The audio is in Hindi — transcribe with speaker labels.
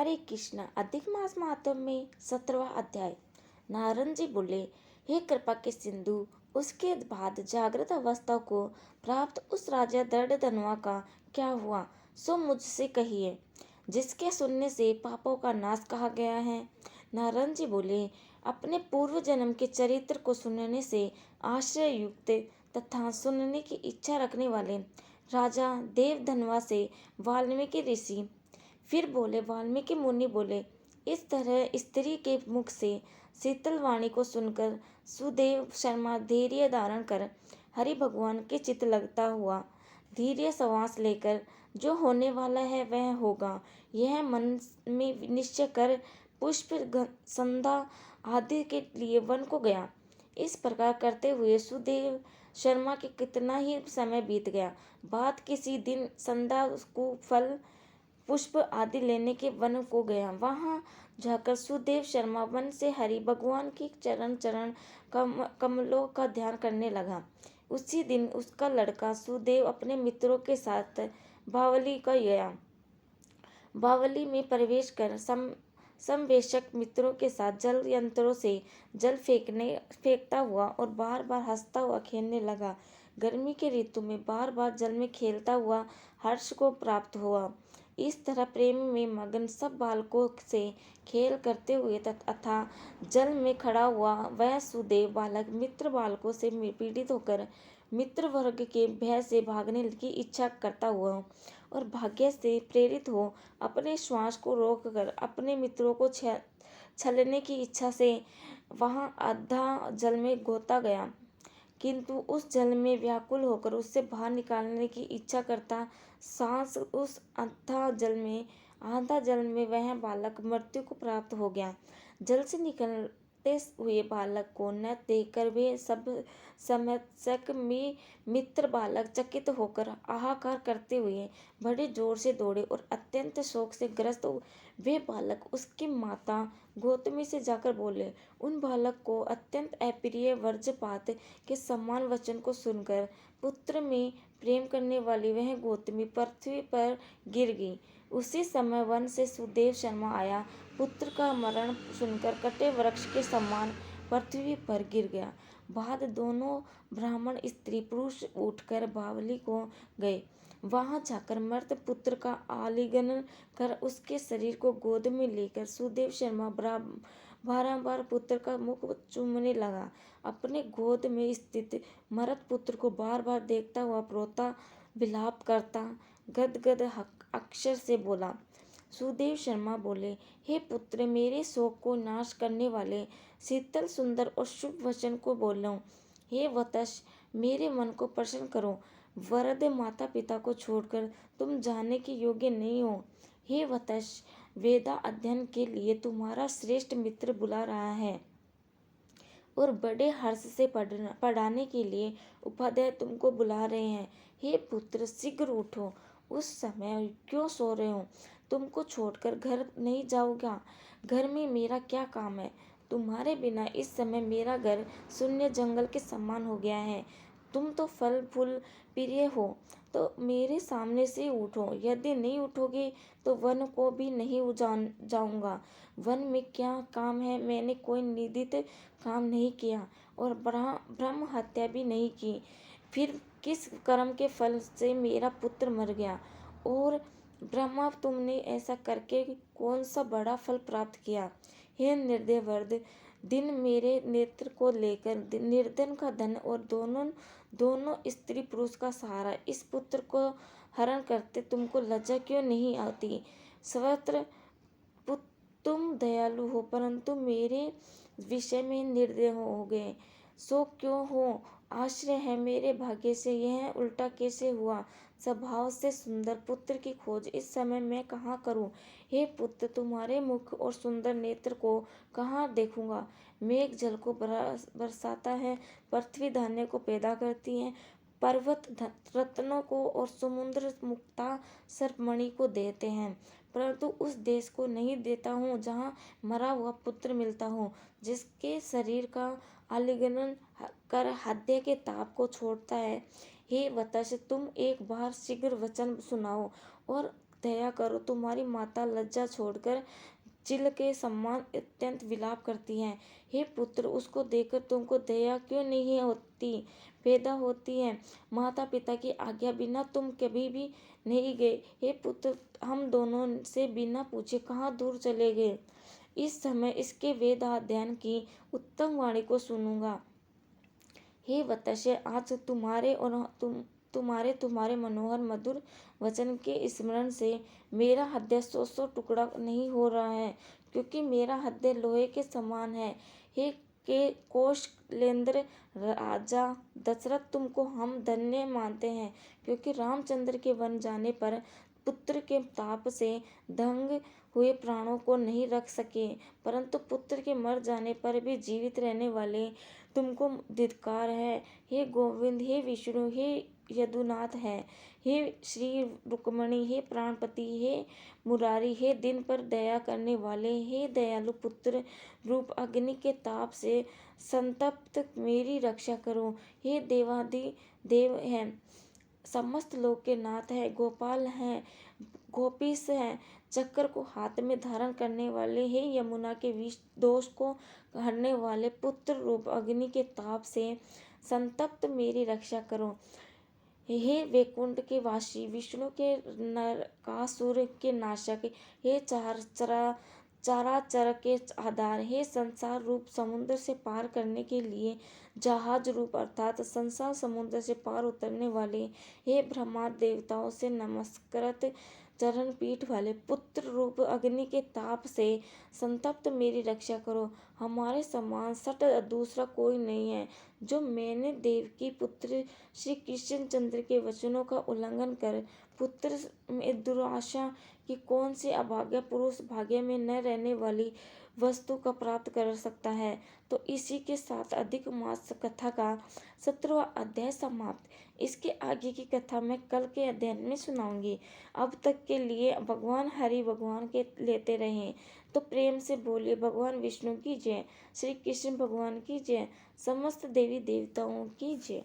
Speaker 1: हरे कृष्ण। अधिक मास महात्म्य में 17वां अध्याय। नारद जी बोले, हे कृपा के सिंधु, उसके बाद जागृत अवस्था को प्राप्त उस राजा दर्दधनुआ का क्या हुआ, सो मुझसे कहिए, जिसके सुनने से पापों का नाश कहा गया है। नारद जी बोले, अपने पूर्व जन्म के चरित्र को सुनने से आश्रय युक्त तथा सुनने की इच्छा रखने वाले राजा देवधनवा से वाल्मीकि ऋषि फिर बोले। वाल्मीकि मुनि बोले, इस तरह स्त्री के मुख से शीतल वाणी को सुनकर सुदेव शर्मा धैर्य धारण कर हरि भगवान के चित लगता हुआ धीरे श्वास लेकर जो होने वाला है वह होगा, यह मन में निश्चय कर पुष्प संध्या आदि के लिए वन को गया। इस प्रकार करते हुए सुदेव शर्मा के कितना ही समय बीत गया। बाद किसी दिन संध्या को फल पुष्प आदि लेने के वन को गया। वहां जाकर सुदेव शर्मा वन से हरि भगवान की चरण चरण कमलों का ध्यान करने लगा। उसी दिन उसका लड़का सुदेव अपने मित्रों के साथ बावली का गया। बावली में प्रवेश कर समवेशक मित्रों के साथ जल यंत्रों से जल फेंकता हुआ और बार बार हंसता हुआ खेलने लगा। गर्मी के ऋतु में बार बार जल में खेलता हुआ हर्ष को प्राप्त हुआ। इस तरह प्रेम में मगन सब बालकों से खेल करते हुए तथा जल में खड़ा हुआ वह सुदेव बालक मित्र बालकों से पीड़ित होकर मित्र वर्ग के भय से भागने की इच्छा करता हुआ और भाग्य से प्रेरित हो अपने श्वास को रोककर अपने मित्रों को छलने की इच्छा से वहां आधा जल में गोता गया, किंतु उस जल में व्याकुल होकर उससे बाहर निकालने की इच्छा करता सांस उस आधा जल में वह बालक मृत्यु को प्राप्त हो गया। जल से निकलते हुए बालक को न देखकर वे सब समस्यक में मित्र बालक चकित होकर हाहाकार करते हुए बड़े जोर से दौड़े और अत्यंत शोक से ग्रस्त वे बालक उसकी माता गौतमी से जाकर बोले। उन बालक को अत्यंत अप्रिय वज्रपात के समान वचन को सुनकर पुत्र में प्रेम करने वाली वह गौतमी पृथ्वी पर गिर गई। उसी समय वन से सुदेव शर्मा आया। पुत्र का मरण सुनकर कटे वृक्ष के समान पृथ्वी पर गिर गया। बाद दोनों ब्राह्मण स्त्री पुरुष उठकर बावली को गए। वहां जाकर मृत पुत्र का आलिंगन कर उसके शरीर को गोद में लेकर सुदेव शर्मा बारंबार पुत्र का मुख चूमने लगा। अपने गोद में स्थित मृत पुत्र को बार बार देखता हुआ रोता विलाप करता गदगद अक्षर से बोला। सुदेव शर्मा बोले, हे पुत्र, मेरे शोक को नाश करने वाले शीतल सुंदर और शुभ वचन को बोलो। हे वत्स, मेरे मन को प्रसन्न करो। वृद्ध माता पिता को छोड़कर तुम जाने के योग्य नहीं हो। हे वत्स, वेदा अध्ययन के लिए तुम्हारा श्रेष्ठ मित्र बुला रहा है और बड़े हर्ष से पढ़ाने के लिए उपाध्याय तुमको बुला रहे हैं। हे पुत्र, शीघ्र उठो। उस समय क्यों सो रहे हो? तुमको छोड़कर घर नहीं जाऊंगा। घर में मेरा क्या काम है? तुम्हारे बिना इस समय मेरा घर शून्य जंगल के समान हो गया है। तुम तो फल फूल प्रिय हो, तो मेरे सामने से उठो। यदि नहीं उठोगे तो वन को भी नहीं जाऊंगा। वन में क्या काम है? मैंने कोई निंदित काम नहीं किया और ब्रह्म हत्या भी नहीं की। फिर किस कर्म के फल से मेरा पुत्र मर गया? और ब्रह्मा, तुमने ऐसा करके कौन सा बड़ा फल प्राप्त किया? हे निर्दय वृद्ध, दिन मेरे नेत्र को लेकर निर्धन का धन और दोनों स्त्री पुरुष का सहारा इस पुत्र को हरण करते तुमको लज्जा क्यों नहीं आती? सर्वत्र तुम दयालु हो, परंतु मेरे विषय में निर्दय हो गए। सो क्यों हो? आश्चर्य है मेरे भाग्य से यह उल्टा कैसे हुआ? स्वभाव से सुंदर पुत्र की खोज इस समय मैं कहाँ करूँ? हे पुत्र, तुम्हारे मुख और सुंदर नेत्र को कहाँ देखूंगा? मेघ जल को बरसाता है, पृथ्वी धान्य को पैदा करती है, पर्वत रत्नों को और समुद्र मुक्ता सर्पमणि को देते हैं, परंतु उस देश को नहीं देता हूँ जहाँ मरा हुआ पुत्र मिलता हो, जिसके शरीर का आलिंगन कर हृदय के ताप को छोड़ता है। हे वत्स, तुम एक बार शीघ्र वचन सुनाओ और दया करो। तुम्हारी माता लज्जा छोड़कर चिल के सम्मान अत्यंत विलाप करती है। हे पुत्र, उसको देखकर तुमको दया क्यों नहीं होती पैदा होती है? माता पिता की आज्ञा बिना तुम कभी भी नहीं गए। हे पुत्र, हम दोनों से बिना पूछे कहाँ दूर चले गए? इस समय इसके वेदाध्ययन की उत्तम वाणी को सुनूंगा। हे वत्स्य, आज तुम्हारे तुम्हारे मनोहर वचन के स्मरण से मेरा हृदय सौ टुकड़ा नहीं हो रहा है, क्योंकि मेरा हृदय लोहे के समान है। हे के कौशलेंद्र राजा दशरथ, तुमको हम धन्य मानते हैं, क्योंकि रामचंद्र के वन जाने पर पुत्र के ताप से दंग हुए प्राणों को नहीं रख सके, परंतु पुत्र के मर जाने पर भी जीवित रहने वाले तुमको धिक्कार है। हे गोविंद, हे विष्णु, हे यदुनाथ है, हे श्री रुक्मणी, हे प्राणपति, हे मुरारी, हे दिन पर दया करने वाले, हे दयालु पुत्र रूप अग्नि के ताप से संतप्त मेरी रक्षा करो। हे देवादि देव है, समस्त लोक के नाथ है, गोपाल हैं, गोपीश हैं, चक्र को हाथ में धारण करने वाले, हे यमुना के विष दोष को हरने वाले, पुत्र रूप अग्नि के ताप से संतप्त मेरी रक्षा करो। हे वैकुंठ के वासी, विष्णु के नरकासुर के नाशक, हे चराचर के आधार, हे संसार रूप समुद्र से पार करने के लिए जहाज रूप अर्थात संसार समुद्र से पार उतरने वाले, हे ब्रह्मा देवताओं से नमस्कृत चरण पीठ वाले, पुत्र रूप अग्नि के ताप से संतप्त मेरी रक्षा करो। हमारे समान सट दूसरा कोई नहीं है, जो मैंने देवकी पुत्र श्री कृष्णचंद्र के वचनों का उल्लंघन कर पुत्र में दुराशा कि कौन सी अभाग्य पुरुष भाग्य में न रहने वाली वस्तु का प्राप्त कर सकता है। तो इसी के साथ अधिक मास कथा का 17वां अध्याय समाप्त। इसके आगे की कथा मैं कल के अध्ययन में सुनाऊंगी। अब तक के लिए भगवान हरि भगवान के लेते रहें तो प्रेम से बोलिए भगवान विष्णु की जय, श्री कृष्ण भगवान की जय, समस्त देवी देवताओं की जय।